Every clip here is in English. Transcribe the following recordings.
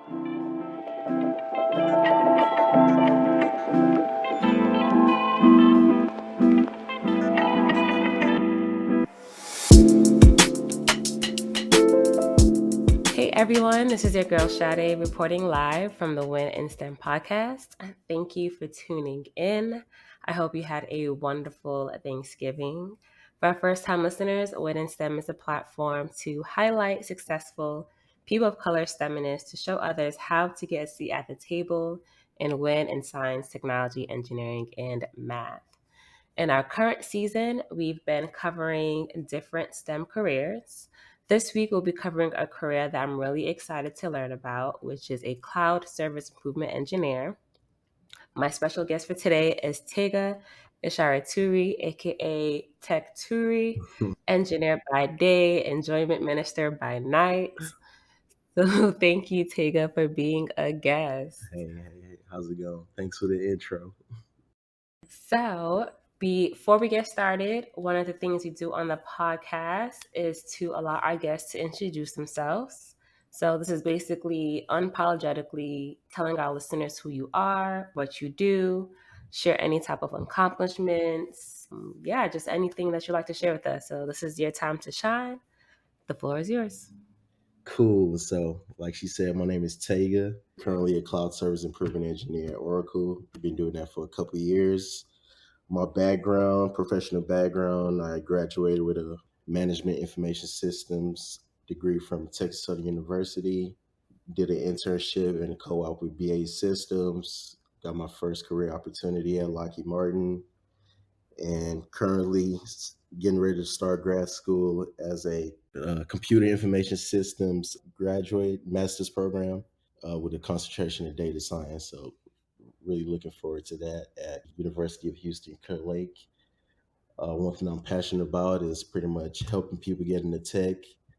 Hey everyone, this is your girl Sade reporting live from the Win in STEM podcast. Thank you for tuning in. I hope you had a wonderful Thanksgiving. For our first time listeners, Win in STEM is a platform to highlight successful people of color STEMists to show others how to get a seat at the table and win in science, technology, engineering, and math. In our current season, we've been covering different STEM careers. This week, we'll be covering a career that I'm really excited to learn about, which is a cloud service improvement engineer. My special guest for today is Tega Eshareturi, aka TechTuri, engineer by day, enjoyment minister by night. So thank you, Tega, for being a guest. Hey, how's it going? Thanks for the intro. So, before we get started, one of the things we do on the podcast is to allow our guests to introduce themselves. So, this is basically unapologetically telling our listeners who you are, what you do, share any type of accomplishments. Yeah, just anything that you'd like to share with us. So, this is your time to shine. The floor is yours. Cool. So, like she said, my name is Tega. Currently a cloud service improvement engineer at Oracle. I've been doing that for a couple of years. My background, professional background, I graduated with a management information systems degree from Texas Southern University. Did an internship and a co-op with BA Systems. Got my first career opportunity at Lockheed Martin, and currently getting ready to start grad school as a computer information systems graduate master's program with a concentration in data science. So really looking forward to that at University of Houston Clear Lake. One thing I'm passionate about is pretty much helping people get into tech.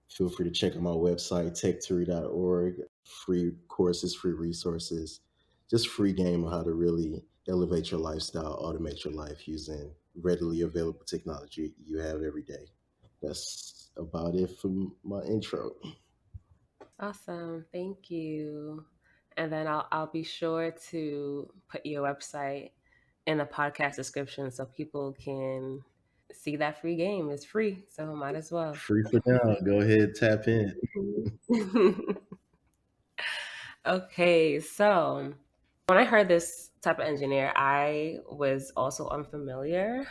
Feel free to check out my website, TechTuri.org. Free courses, free resources, just free game on how to really elevate your lifestyle, automate your life using readily available technology you have every day. That's about it for my intro. Awesome. Thank you. And then I'll be sure to put your website in the podcast description so people can see that free game. It's free, so might as well. Free for now. Go ahead, tap in. Okay, so when I heard this type of engineer, I was also unfamiliar.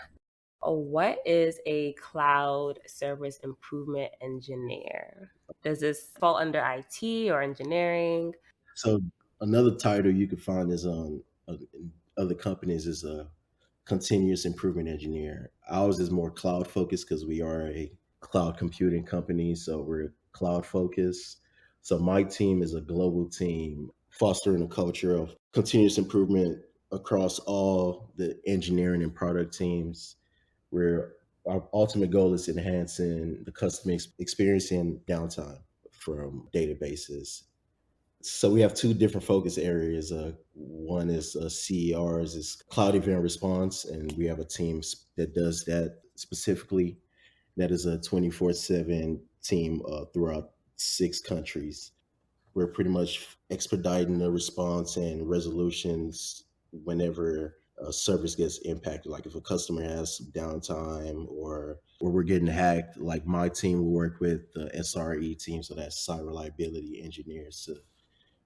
What is a cloud service improvement engineer? Does this fall under IT or engineering? So another title you could find is on in other companies is a continuous improvement engineer. Ours is more cloud focused because we are a cloud computing company, so we're cloud focused. So my team is a global team fostering a culture of continuous improvement across all the engineering and product teams, where our ultimate goal is enhancing the customer experience and downtime from databases. So we have two different focus areas. One is CERs, is cloud event response, and we have a team that does that specifically. That is a 24/7 team throughout 6 countries. We're pretty much expediting the response and resolutions whenever a service gets impacted. Like if a customer has some downtime or we're getting hacked, like my team will work with the SRE team, so that's site reliability engineers, to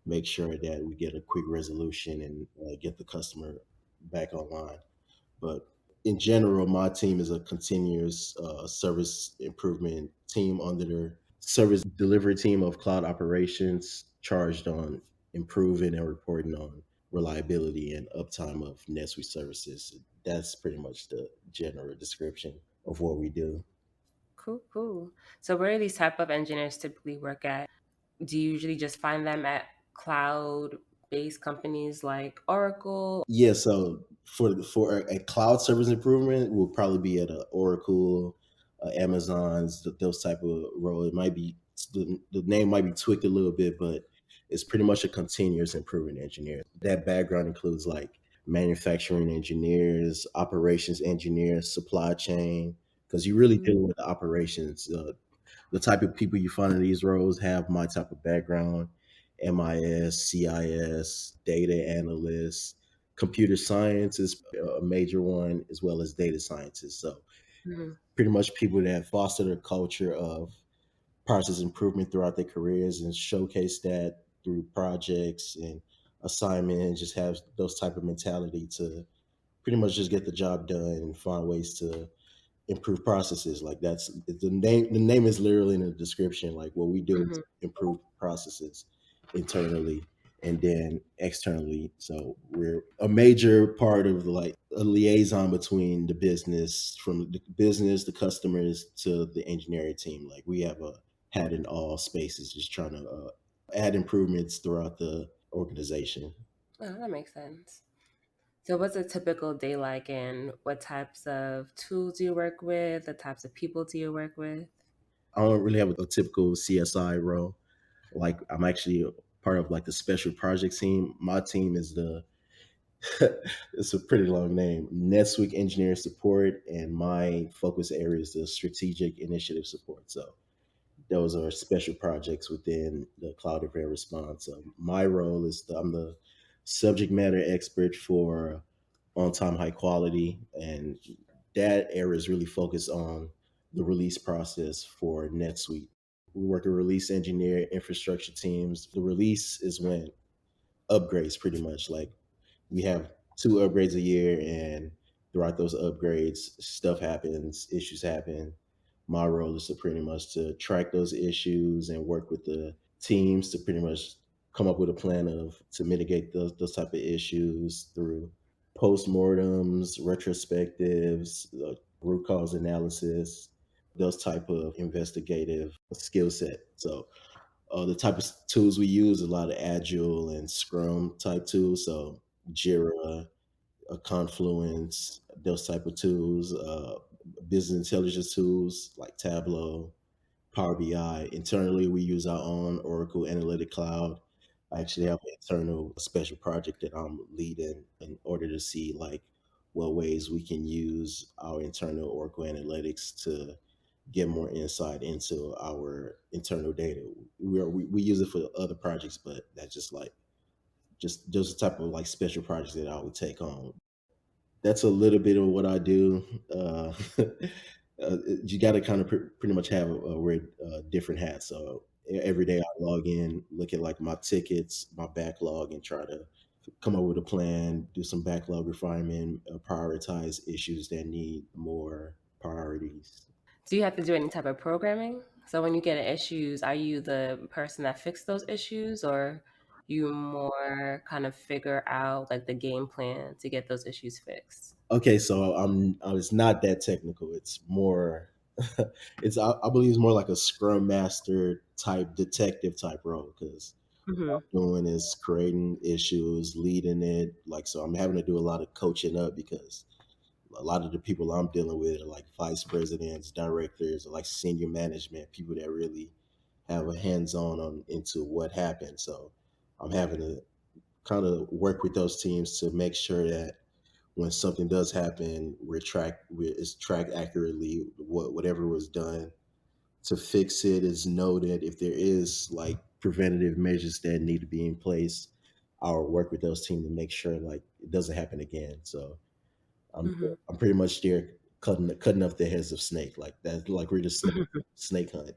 make sure that we get a quick resolution and get the customer back online. But in general, my team is a continuous service improvement team under the service delivery team of cloud operations, charged on improving and reporting on reliability and uptime of NetSuite services. That's pretty much the general description of what we do. Cool, cool. So where do these type of engineers typically work at? Do you usually just find them at cloud-based companies like Oracle? Yeah, so for a cloud service improvement, will probably be at a Oracle, Amazon's, those type of role. It might be the name might be tweaked a little bit, but it's pretty much a continuous improvement engineer. That background includes like manufacturing engineers, operations engineers, supply chain, because you really deal with the operations. The type of people you find in these roles have my type of background, MIS, CIS, data analysts, computer science is a major one, as well as data scientists. So Mhm. pretty much people that foster a culture of process improvement throughout their careers and showcase that through projects and assignments, just have those type of mentality to pretty much just get the job done and find ways to improve processes. Like that's the name. The name is literally in the description. Like what we do is Mhm. improve processes internally and then externally. So we're a major part of like a liaison between the business, from the business, the customers to the engineering team. Like we have a hat in all spaces, just trying to add improvements throughout the organization. Oh, that makes sense. So, what's a typical day like, and what types of tools do you work with? The types of people do you work with? I don't really have a typical CSI role. Like I'm actually a part of like the special projects team. My team is the it's a pretty long name. NetSuite engineer support, and my focus area is the strategic initiative support. So those are special projects within the cloud event response. My role is I'm the subject matter expert for on time high quality, and that area is really focused on the release process for NetSuite. We work with release engineer infrastructure teams. The release is when upgrades pretty much like we have two upgrades a year, and throughout those upgrades stuff happens, issues happen. My role is to pretty much to track those issues and work with the teams to pretty much come up with a plan of to mitigate those type of issues through postmortems, retrospectives, root cause analysis, those type of investigative skill set. So the type of tools we use, a lot of agile and scrum type tools. So Jira, Confluence, those type of tools, business intelligence tools like Tableau, Power BI. Internally, we use our own Oracle Analytic Cloud. I actually have an internal special project that I'm leading in order to see like what ways we can use our internal Oracle Analytics to get more insight into our internal data. We use it for other projects, but that's just like just those type of like special projects that I would take on. That's a little bit of what I do. You got to kind of pretty much have wear different hats. So every day I log in, look at like my tickets, my backlog, and try to come up with a plan, do some backlog refinement, prioritize issues that need more priorities. Do you have to do any type of programming? So, when you get issues, are you the person that fixes those issues, or you more kind of figure out like the game plan to get those issues fixed? Okay, so it's not that technical. It's more it's I believe it's more like a scrum master type detective type role because Hmm. what I'm doing is creating issues, leading it. Like so I'm having to do a lot of coaching up because a lot of the people I'm dealing with are like vice presidents, directors, or like senior management, people that really have a hands on into what happened. So I'm having to kind of work with those teams to make sure that when something does happen, it's tracked accurately. Whatever was done to fix it is noted. If there is like preventative measures that need to be in place, I'll work with those teams to make sure like it doesn't happen again. So I'm Hmm. I'm pretty much there cutting off the heads of snake like that. Like we're just snake hunt.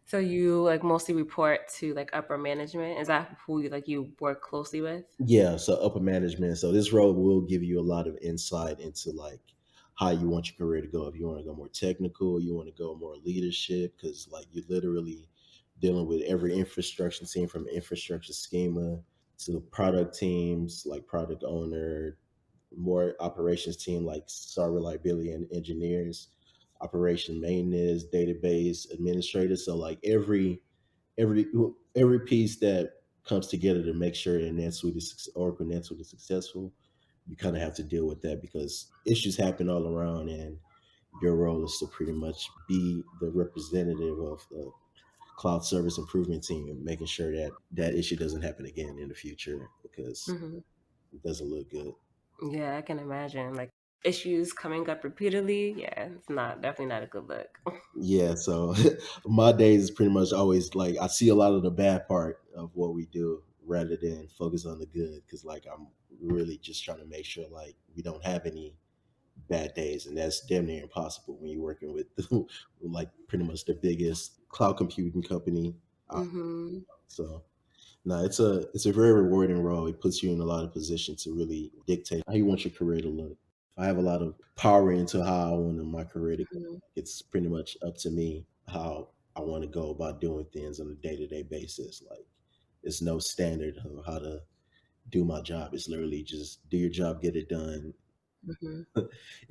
So you like mostly report to like upper management. Is that who you work closely with? Yeah, so upper management. So this role will give you a lot of insight into like how you want your career to go. If you want to go more technical, you want to go more leadership, because like you're literally dealing with every infrastructure team from infrastructure schema to product teams like product owner, more operations team like site reliability and engineers, operation maintenance, database administrators. So like every every piece that comes together to make sure that Oracle NetSuite is successful, you kind of have to deal with that because issues happen all around, and your role is to pretty much be the representative of the cloud service improvement team and making sure that that issue doesn't happen again in the future because Hmm. it doesn't look good. Yeah, I can imagine. Like issues coming up repeatedly, yeah, it's not definitely not a good look. Yeah, so my days is pretty much always like I see a lot of the bad part of what we do rather than focus on the good because like I'm really just trying to make sure like we don't have any bad days, and that's damn near impossible when you're working with like pretty much the biggest cloud computing company. Hmm. So no, it's a very rewarding role. It puts you in a lot of position to really dictate how you want your career to look. I have a lot of power into how I want my career to go. Hmm. It's pretty much up to me how I want to go about doing things on a day to day basis. Like it's no standard of how to do my job. It's literally just do your job, get it done. Hmm.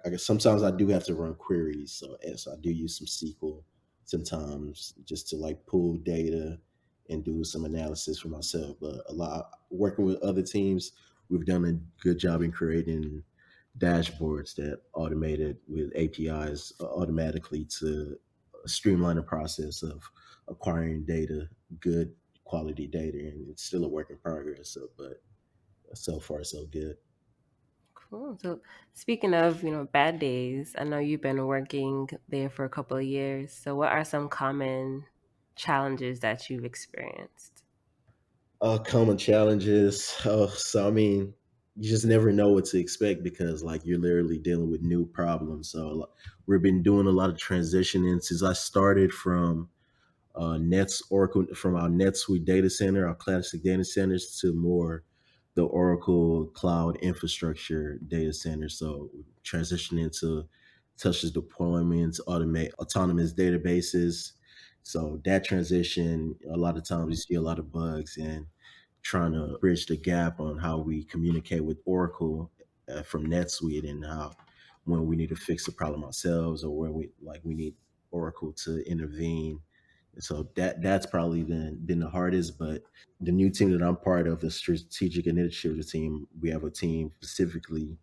I guess sometimes I do have to run queries, so yes, I do use some SQL sometimes just to like pull data and do some analysis for myself. But a lot working with other teams, we've done a good job in creating dashboards that automated with APIs automatically to streamline the process of acquiring data, good quality data, and it's still a work in progress. So, but so far so good. Cool. So speaking of, bad days, I know you've been working there for a couple of years. So what are some common challenges that you've experienced? Common challenges. So I mean, you just never know what to expect because like you're literally dealing with new problems. So we've been doing a lot of transitioning since I started from Nets Oracle from our NetSuite data center, our classic data centers, to more the Oracle cloud infrastructure data center. So transitioning to touches deployments, automate autonomous databases. So that transition, a lot of times we see a lot of bugs and trying to bridge the gap on how we communicate with Oracle from NetSuite and how when we need to fix the problem ourselves or when we need Oracle to intervene. So that's probably been the hardest. But the new team that I'm part of, the strategic initiative team, we have a team specifically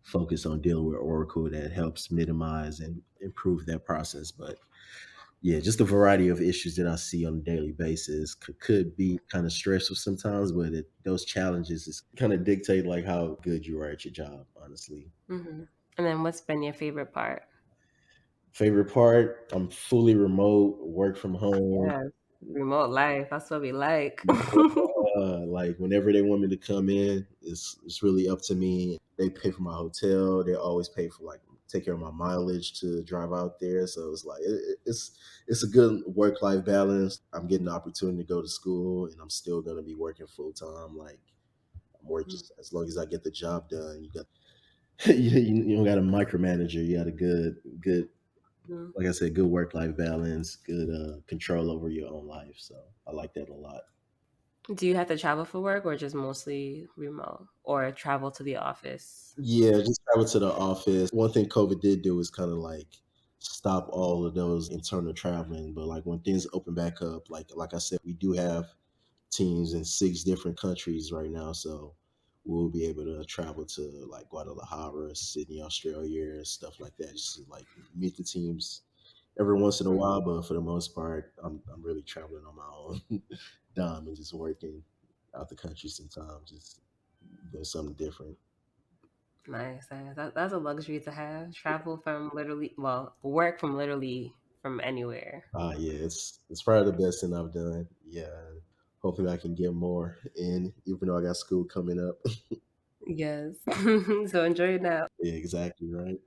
focused on dealing with Oracle that helps minimize and improve that process. But yeah, just a variety of issues that I see on a daily basis could be kind of stressful sometimes, but those challenges is kind of dictate like how good you are at your job, honestly. Hmm. And then what's been your favorite part? Favorite part, I'm fully remote, work from home. Yes, remote life. That's what we like. Like whenever they want me to come in, it's really up to me. They pay for my hotel. They always pay for like take care of my mileage to drive out there. So it's like it's a good work life balance. I'm getting the opportunity to go to school, and I'm still gonna be working full time. Like I'm working just as long as I get the job done. You got you don't got a micromanager. You got a good Mhm. like I said, good work life balance, good control over your own life. So I like that a lot. Do you have to travel for work or just mostly remote or travel to the office? Yeah, just travel to the office. One thing COVID did do is kind of like stop all of those internal traveling. But like when things open back up, like I said, we do have teams in 6 different countries right now, so we'll be able to travel to like Guadalajara, Sydney, Australia, stuff like that. Just to, like meet the teams every once in a Mm, while, but for the most part, I'm really traveling on my own dime and just working out the country sometimes, just doing something different. nice. Nice. That's a luxury to have. Travel from literally, well, work from literally from anywhere. Yeah, it's probably the best thing I've done. Yeah, and hopefully I can get more in, even though I got school coming up. Yes. So enjoy it now. Yeah, exactly right.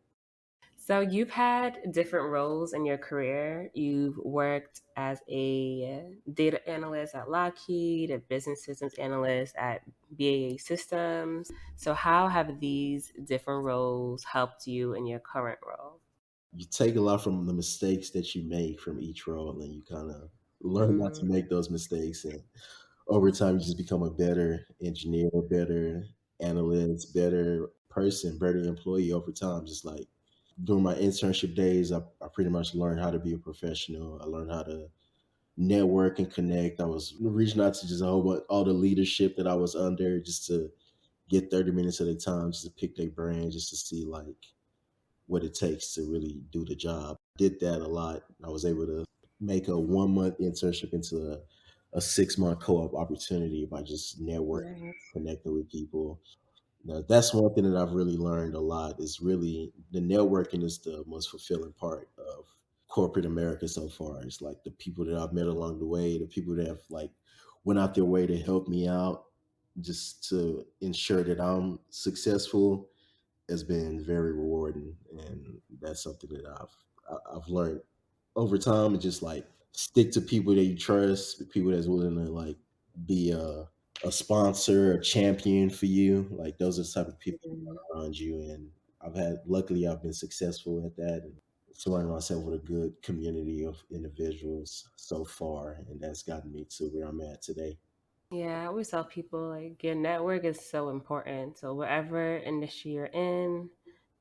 So you've had different roles in your career. You've worked as a data analyst at Lockheed, a business systems analyst at BAA Systems. So how have these different roles helped you in your current role? You take a lot from the mistakes that you make from each role, and you kind of learn not to Mm, make those mistakes. And over time, you just become a better engineer, better analyst, better person, better employee over time. Just like during my internship days, I pretty much learned how to be a professional. I learned how to network and connect. I was reaching out to just a whole bunch, all the leadership that I was under, just to get 30 minutes at a time, just to pick their brain, just to see like what it takes to really do the job. Did that a lot. I was able to make a 1 month internship into a 6 month co op opportunity by just networking, nice. connecting with people. Now, that's one thing that I've really learned a lot is really the networking is the most fulfilling part of corporate America so far. It's like the people that I've met along the way, the people that have like went out their way to help me out just to ensure that I'm successful has been very rewarding, and that's something that I've learned over time. And just like stick to people that you trust, people that's willing to like be a sponsor, a champion for you. Like those are the type of people you Mhm. want around you. And luckily, I've been successful at that, and surrounding myself with a good community of individuals so far, and that's gotten me to where I'm at today. Yeah, I always tell people like your network is so important. So whatever industry you're in,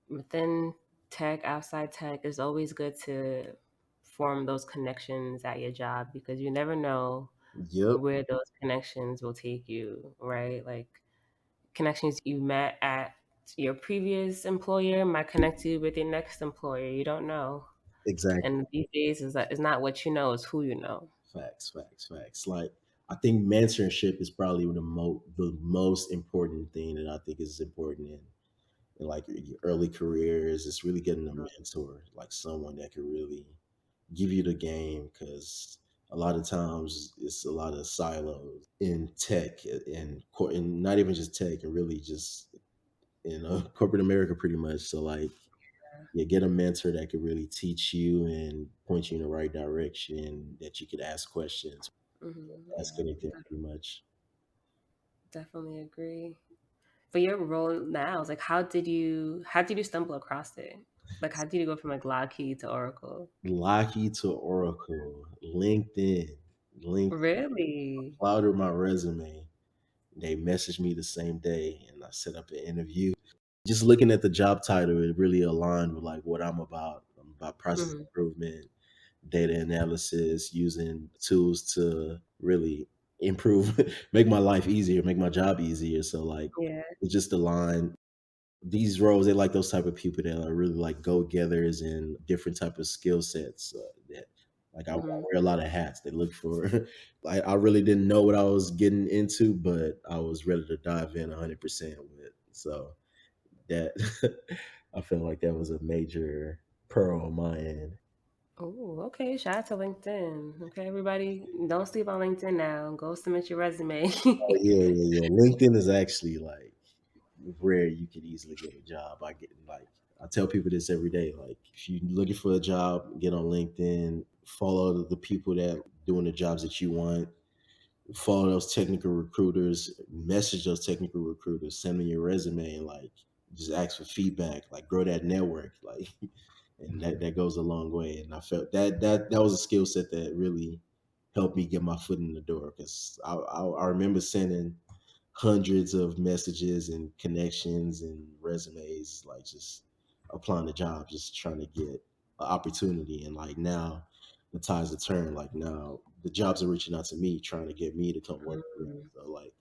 within tech, outside tech, it's always good to form those connections at your job because you never know Yep, where those connections will take you, right? Like connections you met at your previous employer might connect you with your next employer. You don't know. exactly. And these days is that it's not what you know, it's who you know. Facts, facts, facts. Like I think mentorship is probably the most important thing that I think is important in like your early careers. It's really getting a mentor, like someone that can really give you the game, because a lot of times it's a lot of silos in tech and not even just tech, and really just in corporate America, pretty much. So like, yeah, get a mentor that could really teach you and point you in the right direction, that you could ask questions, ask Yeah, anything pretty much. definitely agree. For your role now, it's like how did you stumble across it? Like how did you go from like Lockheed to Oracle? Lockheed to Oracle, LinkedIn Really? clouded my resume. They messaged me the same day, and I set up an interview. Just looking at the job title, it really aligned with like what I'm about. I'm about process Hmm. improvement, data analysis, using tools to really improve, make my life easier, make my job easier. So like, Yeah. it just aligned. These roles, they like those type of people that are really like go-getters and different type of skill sets, that like I Hmm. wear a lot of hats. They look for like I really didn't know what I was getting into, but I was ready to dive in 100% with it. So that I felt like that was a major pearl on my end. Oh, okay. Shout out to LinkedIn. Okay, everybody, don't sleep on LinkedIn now. Go submit your resume. Oh yeah, yeah, yeah. LinkedIn is actually like where you could easily get a job. I tell people this every day. Like if you're looking for a job, get on LinkedIn, follow the people that doing the jobs that you want, follow those technical recruiters, message those technical recruiters, send me your resume, and like just ask for feedback, like grow that network, like and that goes a long way. And I felt that was a skill set that really helped me get my foot in the door, because I remember sending hundreds of messages and connections and resumes, like just applying to jobs, just trying to get an opportunity. And like now, the tides have turned. Like now, the jobs are reaching out to me, trying to get me to come work for them. Mm. So like,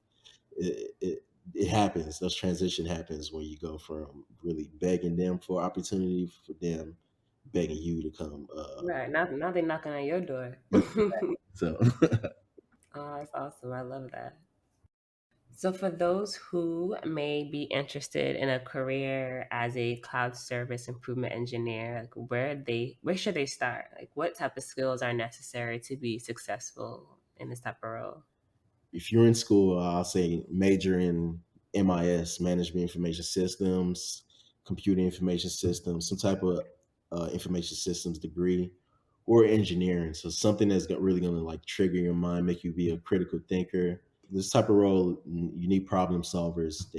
it happens. Those transition happens when you go from really begging them for opportunity, for them begging you to come. Right. Now they knocking on your door. So Oh, that's awesome. I love that. So, for those who may be interested in a career as a cloud service improvement engineer, like where should they start? Like, what type of skills are necessary to be successful in this type of role? if you're in school, I'll say major in MIS, Management Information Systems, Computer Information Systems, some type of information systems degree, or engineering. So something that's really going to like trigger your mind, make you be a critical thinker. This type of role, you need problem solvers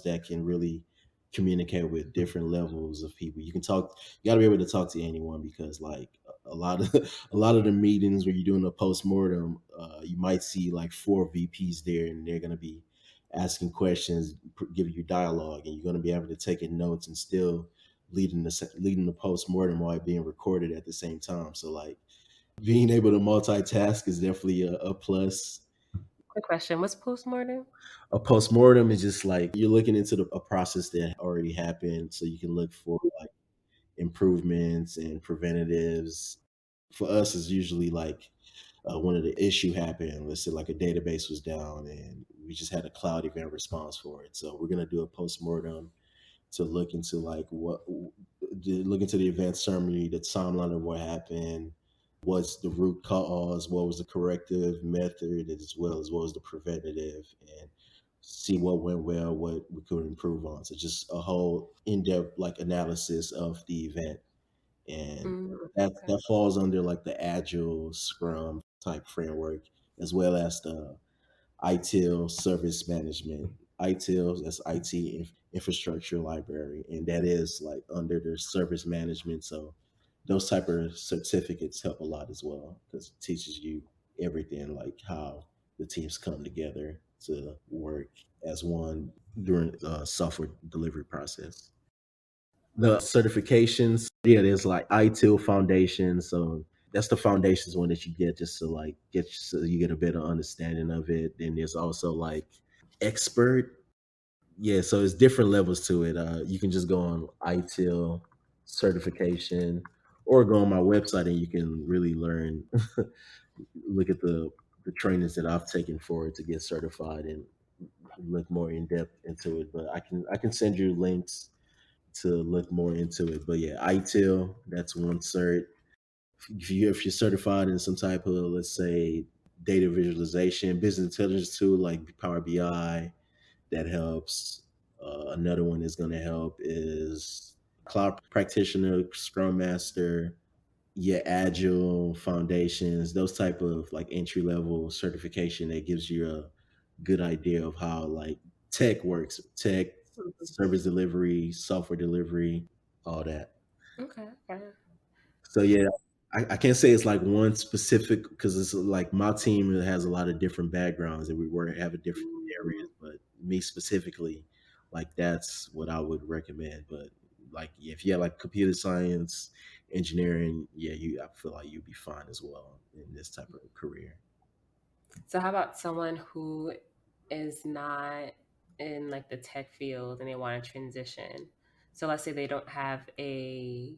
that can really communicate with different levels of people. You can talk. You got to be able to talk to anyone, because like a lot of a lot of the meetings where you're doing a postmortem, you might see like four VPs there, and they're going to be asking questions, giving you dialogue, and you're going to be able to take in notes and still leading the postmortem while being recorded at the same time. So like being able to multitask is definitely a plus. Quick question: what's postmortem? A postmortem is just like you're looking into a process that already happened, so you can look for like improvements and preventatives. For us, it's usually like when the issue happened. Let's say like a database was down, and we just had a cloud event response for it. So we're gonna do a postmortem to look into like what to look into the event summary, the timeline of what happened, what's the root cause, what was the corrective method, as well as what was the preventative, and see what went well, what we could improve on. So just a whole in-depth like analysis of the event, and Okay. that falls under like the agile Scrum type framework, as well as the ITIL service management. ITIL, that's IT infrastructure library, and that is like under the service management. So those type of certificates help a lot as well because it teaches you everything like how the teams come together to work as one during the software delivery process. The certifications, yeah, there's like ITIL Foundation. So that's the foundations one that you get just to like get so you get a better understanding of it. Then there's also like expert. Yeah, so it's different levels to it. You can just go on ITIL certification or go on my website and you can really learn, look at the trainings that I've taken for it to get certified and look more in depth into it. But I can send you links to look more into it. But yeah, ITIL, that's one cert. If you're certified in some type of, let's say, data visualization, business intelligence tool like Power BI, that helps. Another one that's going to help is cloud practitioner, Scrum Master, yeah, Agile foundations, those type of like entry level certification that gives you a good idea of how like tech works, tech, service delivery, software delivery, all that. Okay. Okay. So yeah, I can't say it's like one specific because it's like my team has a lot of different backgrounds and we work have a different Mhm. areas, but me specifically, like that's what I would recommend. But like if you have like computer science, engineering, yeah, you I feel like you'd be fine as well in this type of career. So how about someone who is not in like the tech field and they want to transition? So let's say they don't have a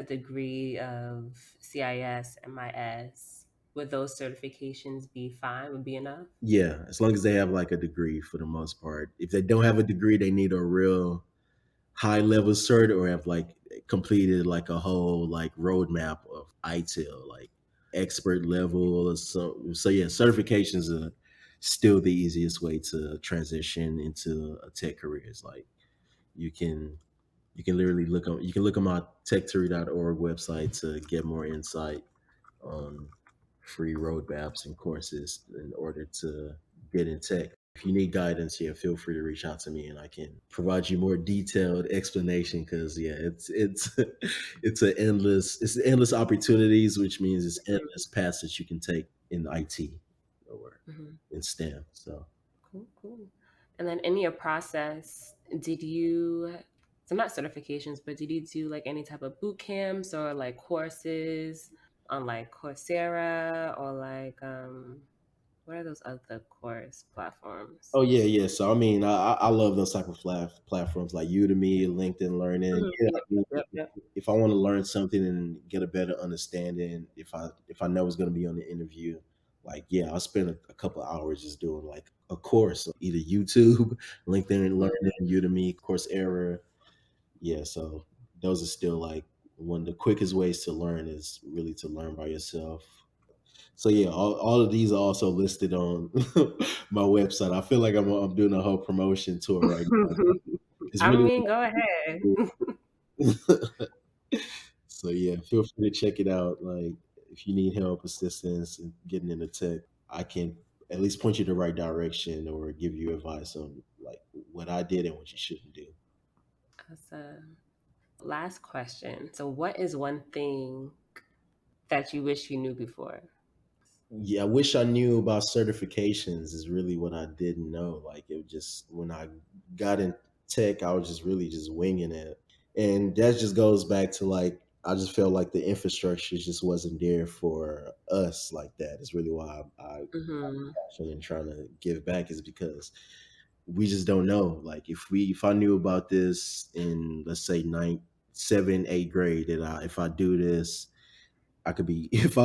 degree of CIS, MIS. Would those certifications be fine? Would be enough? Yeah, as long as they have like a degree for the most part. If they don't have a degree, they need a real high level cert or have like completed like a whole like roadmap of ITIL, like expert level or so yeah, certifications are still the easiest way to transition into a tech career. It's like you can literally look on my TechTuri.org website to get more insight on free roadmaps and courses in order to get in tech. If you need guidance, yeah, feel free to reach out to me and I can provide you more detailed explanation because yeah, it's it's endless opportunities, which means it's endless paths that you can take in IT or Mm-hmm. in STEM. So Cool, cool. And then in your process, did you, so not certifications, but did you do like any type of boot camps or like courses on like Coursera or like what are those other course platforms? oh yeah, yeah. So I mean, I love those type of platforms like Udemy, LinkedIn Learning. Mhm. Yeah, Yep, I mean, yep, yep. if I want to learn something and get a better understanding, if I know it's going to be on the interview, like yeah, I'll spend a couple hours just doing like a course, either YouTube, LinkedIn Mhm. Learning, Udemy, Coursera. Yeah, so those are still like one of the quickest ways to learn is really to learn by yourself. So yeah, all of these are also listed on my website. I feel like I'm doing a whole promotion tour right now. It's I really mean, go ahead. so yeah, feel free to check it out. Like if you need help, assistance, and getting into tech, I can at least point you the right direction or give you advice on like what I did and what you shouldn't do. Awesome. Last question. So, what is one thing that you wish you knew before? Yeah, I wish I knew about certifications is really what I didn't know. Like it was just when I got in tech, I was just really just winging it. And that just goes back to like I just felt like the infrastructure just wasn't there for us like that. It's really why I Hmm. passionate and trying to give back is because we just don't know. Like if I knew about this in let's say ninth, seventh, eighth grade, that if I do this, I could be if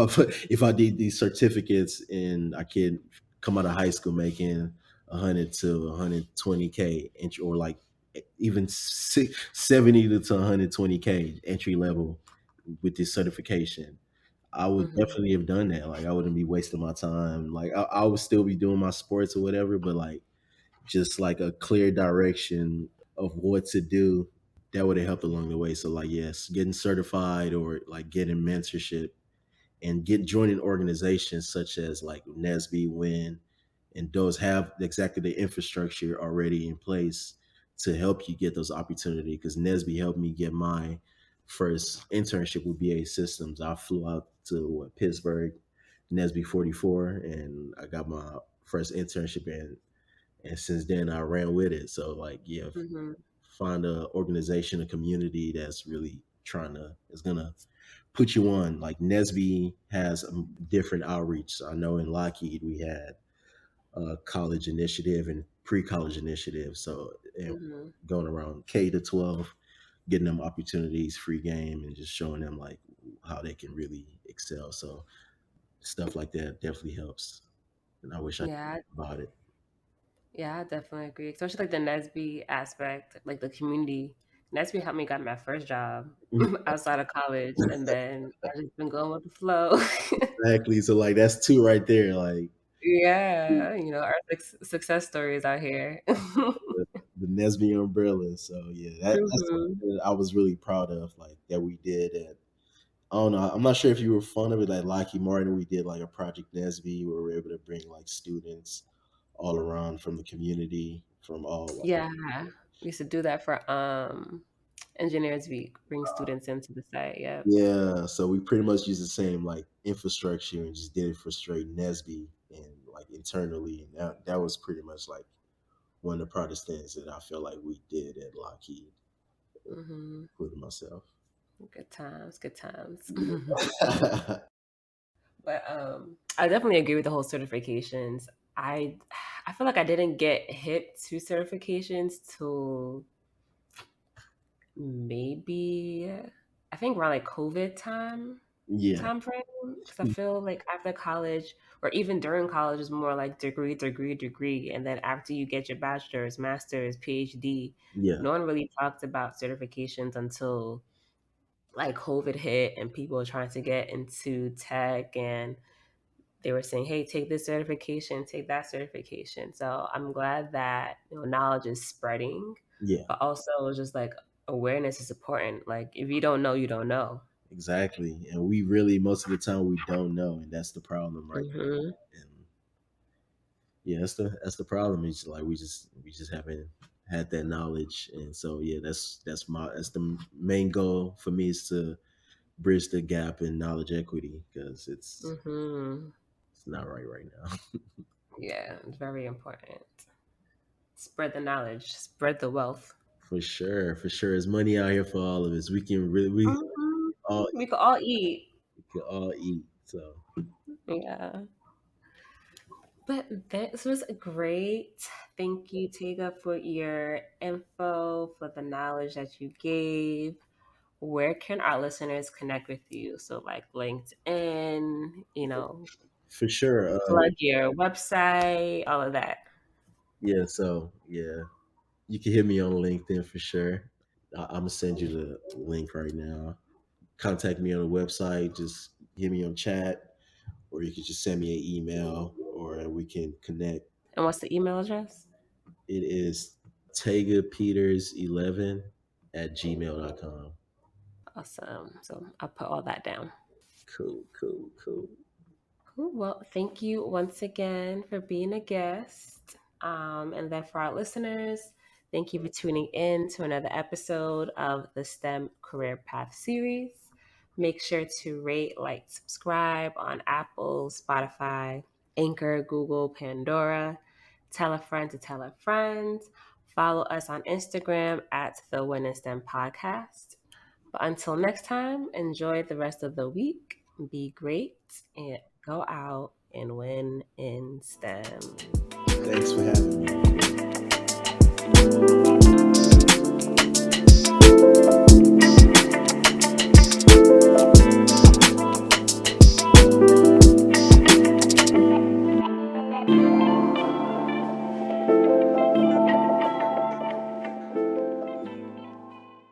I did these certificates and I could come out of high school making 100 to 120K entry, or like even 70 to 120K entry level with this certification, I would Mhm. definitely have done that. Like I wouldn't be wasting my time. Like I would still be doing my sports or whatever, but like just like a clear direction of what to do, that would have helped along the way. So like yes, getting certified or like getting mentorship and get joining organizations such as like Nesby, Win, and those have exactly the infrastructure already in place to help you get those opportunities. Because Nesby helped me get my first internship with BA Systems. I flew out to Pittsburgh, Nesby 44, and I got my first internship and since then I ran with it. So like yeah, Mhm. find a organization, a community that's really trying to is gonna put you on. Like Nesby has a different outreach. So I know in Lockheed we had a college initiative and pre-college initiative. So and Mhm. going around K to 12, getting them opportunities, free game, and just showing them like how they can really excel. So stuff like that definitely helps. And I wish I Yeah, knew about it. yeah, I definitely agree. Especially like the Nesby aspect, like the community. Nesby helped me get my first job outside of college, and then I just been going with the flow. Exactly. So like that's two right there. Like Yeah, our success stories out here. the Nesby umbrella. So yeah, that's Mhm. something that I was really proud of, like that we did. And I don't know, I'm not sure if you were fond of it. Like Lockheed Martin, we did like a Project Nesby where we were able to bring like students all around from the community, from all like Yeah, we used to do that for Engineers Week. Bring students into the site. Yep. yeah. So we pretty much used the same like infrastructure and just did it for straight Nesby and like internally, and that was pretty much like one of the proudest things that I feel like we did at Lockheed, Hmm. including myself. Good times. Good times. Yeah. But I definitely agree with the whole certifications. I I feel like I didn't get hit to certifications till maybe I think around like COVID Yeah. time frame, because I feel like after college or even during college is more like degree, degree, degree, and then after you get your bachelor's, master's, PhD, Yeah. no one really talked about certifications until like COVID hit and people were trying to get into tech and they were saying, hey, take this certification, take that certification. So I'm glad that knowledge is spreading, Yeah. but also just like awareness is important. Like if you don't know, you don't know. Exactly. And we really most of the time we don't know, and that's the problem right Hmm. now. And yeah, that's the problem. It's like we just haven't had that knowledge. And so yeah, that's the main goal for me is to bridge the gap in knowledge equity because Hmm. it's not right now. Yeah, it's very important. Spread the knowledge, spread the wealth. For sure, for sure. There's money out here for all of us. We Hmm. all We could all eat. we can all eat. So Yeah. But this was great. Thank you, Tega, for your info, for the knowledge that you gave. Where can our listeners connect with you? So, like LinkedIn, for sure. plug your website, all of that. Yeah, so yeah. You can hit me on LinkedIn for sure. I'm gonna send you the link right now. Contact me on the website. Just hit me on chat, or you can just send me an email, or we can connect. And what's the email address? It is tagapeters11 at gmail.com. Awesome. So, I'll put all that down. Cool, cool, cool. Cool. Well, thank you once again for being a guest. And then for our listeners, thank you for tuning in to another episode of the STEM Career Path series. Make sure to rate, like, subscribe on Apple, Spotify, Anchor, Google, Pandora. Tell a friend to tell a friend. Follow us on Instagram at the Win in STEM podcast. But until next time, enjoy the rest of the week. Be great and go out and win in STEM. Thanks for having me.